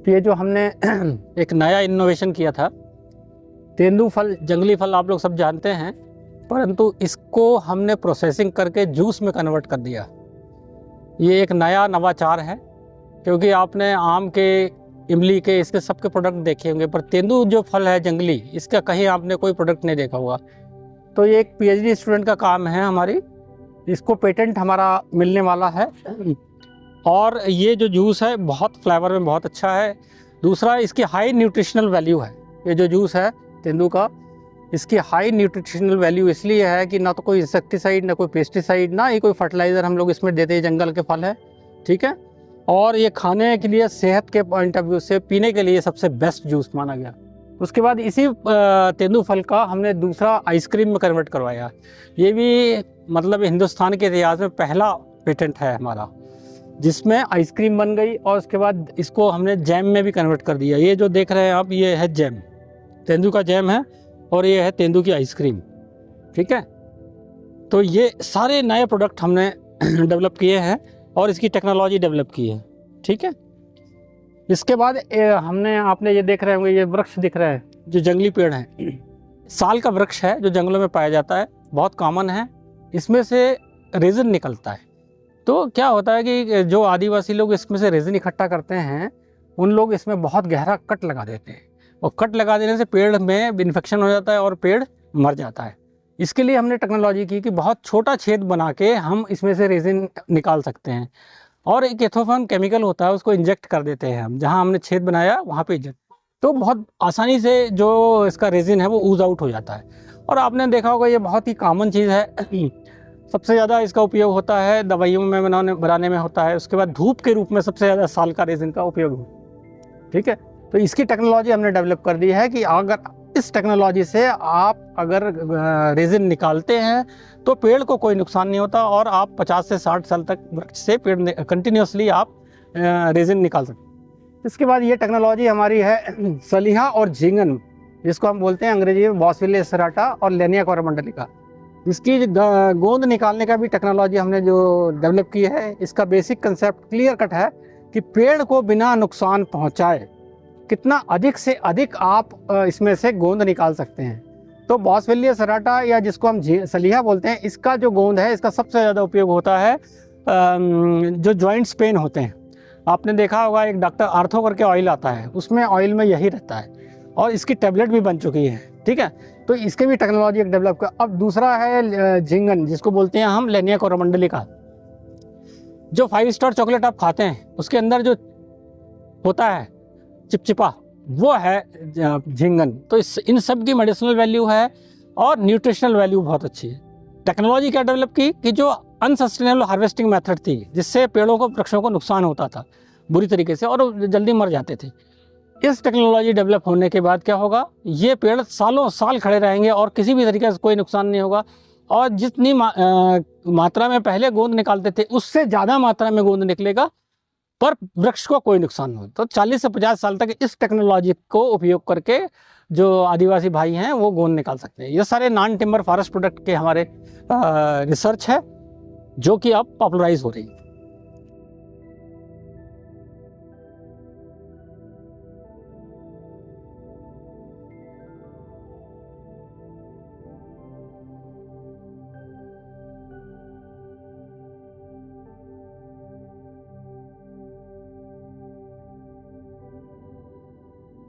ये जो हमने एक नया इनोवेशन किया था, तेंदू फल, जंगली फल आप लोग सब जानते हैं, परंतु इसको हमने प्रोसेसिंग करके जूस में कन्वर्ट कर दिया। ये एक नया नवाचार है, क्योंकि आपने आम के, इमली के, इसके सबके प्रोडक्ट देखे होंगे, पर तेंदू जो फल है जंगली, इसका कहीं आपने कोई प्रोडक्ट नहीं देखा होगा। तो ये एक पीएचडी स्टूडेंट का काम है हमारी, इसको पेटेंट हमारा मिलने वाला है। और ये जो जूस है बहुत फ्लेवर में बहुत अच्छा है। दूसरा, इसकी हाई न्यूट्रिशनल वैल्यू है। ये जो जूस है तेंदू का, इसकी हाई न्यूट्रिशनल वैल्यू इसलिए है कि ना तो कोई इंसेक्टिसाइड, ना कोई पेस्टिसाइड, ना ही कोई फर्टिलाइज़र हम लोग इसमें देते हैं, जंगल के फल है, ठीक है। और ये खाने के लिए, सेहत के पॉइंट ऑफ व्यू से, पीने के लिए सबसे बेस्ट जूस माना गया। उसके बाद इसी तेंदू फल का हमने दूसरा आइसक्रीम में कन्वर्ट करवाया। ये भी मतलब हिंदुस्तान के इतिहास में पहला पेटेंट है हमारा, जिसमें आइसक्रीम बन गई। और उसके बाद इसको हमने जैम में भी कन्वर्ट कर दिया। ये जो देख रहे हैं आप, ये है जैम, तेंदू का जैम है, और ये है तेंदू की आइसक्रीम, ठीक है। तो ये सारे नए प्रोडक्ट हमने डेवलप किए हैं और इसकी टेक्नोलॉजी डेवलप की है, ठीक है। इसके बाद हमने, आपने ये देख रहे होंगे, ये वृक्ष दिख रहा है जो जंगली पेड़ है, साल का वृक्ष है जो जंगलों में पाया जाता है, बहुत कॉमन है। इसमें से रेजिन निकलता है। तो क्या होता है कि जो आदिवासी लोग इसमें से रेजिन इकट्ठा करते हैं, उन लोग इसमें बहुत गहरा कट लगा देते हैं, और कट लगा देने से पेड़ में इन्फेक्शन हो जाता है और पेड़ मर जाता है। इसके लिए हमने टेक्नोलॉजी की कि बहुत छोटा छेद बना के हम इसमें से रेजिन निकाल सकते हैं, और एक एथोफन केमिकल होता है, उसको इंजेक्ट कर देते हैं हम, जहाँ हमने छेद बनाया वहाँ पे इंजेक्ट, तो बहुत आसानी से जो इसका रेजिन है वो ऊज आउट हो जाता है। और आपने देखा होगा, ये बहुत ही कॉमन चीज़ है। सबसे ज़्यादा इसका उपयोग होता है दवाइयों में बनाने में होता है। उसके बाद धूप के रूप में सबसे ज़्यादा साल का रेजिन का उपयोग हो, ठीक है। तो इसकी टेक्नोलॉजी हमने डेवलप कर दी है कि अगर इस टेक्नोलॉजी से आप अगर रेजिन निकालते हैं तो पेड़ को कोई नुकसान नहीं होता, और आप 50 से 60 साल तक वृक्ष से पेड़ कंटिन्यूसली आप रेजिन निकाल सकते हैं। इसके बाद ये टेक्नोलॉजी हमारी है सलिहा और झिंगन, जिसको हम बोलते हैं अंग्रेजी में बॉसविलिया सेराटा और लेनिया कोरोमंडलिका। इसकी गोंद निकालने का भी टेक्नोलॉजी हमने जो डेवलप की है। इसका बेसिक कंसेप्ट क्लियर कट है कि पेड़ को बिना नुकसान पहुंचाए कितना अधिक से अधिक आप इसमें से गोंद निकाल सकते हैं। तो बॉसविलिया सेराटा, या जिसको हम सलिहा बोलते हैं, इसका जो गोंद है, इसका सबसे ज़्यादा उपयोग होता है जो जॉइंट्स पेन होते हैं। आपने देखा होगा एक डॉक्टर आर्थो करके ऑयल आता है, उसमें ऑयल में यही रहता है, और इसकी टैबलेट भी बन चुकी है, ठीक है। तो इसके भी टेक्नोलॉजी एक डेवलप कर। अब दूसरा है झिंगन, जिसको बोलते हैं हम लेनिया कोरोमंडलिका। जो 5 स्टार चॉकलेट आप खाते हैं, उसके अंदर जो होता है चिपचिपा, वो है झिंगन। तो इन सब की मेडिसिनल वैल्यू है और न्यूट्रिशनल वैल्यू बहुत अच्छी है। टेक्नोलॉजी क्या डेवलप की कि जो अनसस्टेनेबल हार्वेस्टिंग मेथड थी, जिससे पेड़ों को, वृक्षों को नुकसान होता था बुरी तरीके से और जल्दी मर जाते थे, इस टेक्नोलॉजी डेवलप होने के बाद क्या होगा, ये पेड़ सालों साल खड़े रहेंगे और किसी भी तरीके से कोई नुकसान नहीं होगा। और जितनी मात्रा में पहले गोंद निकालते थे, उससे ज़्यादा मात्रा में गोंद निकलेगा, पर वृक्ष को कोई नुकसान नहीं होता। तो 40 से 50 साल तक इस टेक्नोलॉजी को उपयोग करके जो आदिवासी भाई हैं वो गोंद निकाल सकते हैं। ये सारे नॉन टिम्बर फॉरेस्ट प्रोडक्ट के हमारे रिसर्च है, जो कि अब पॉपुलराइज हो रही है।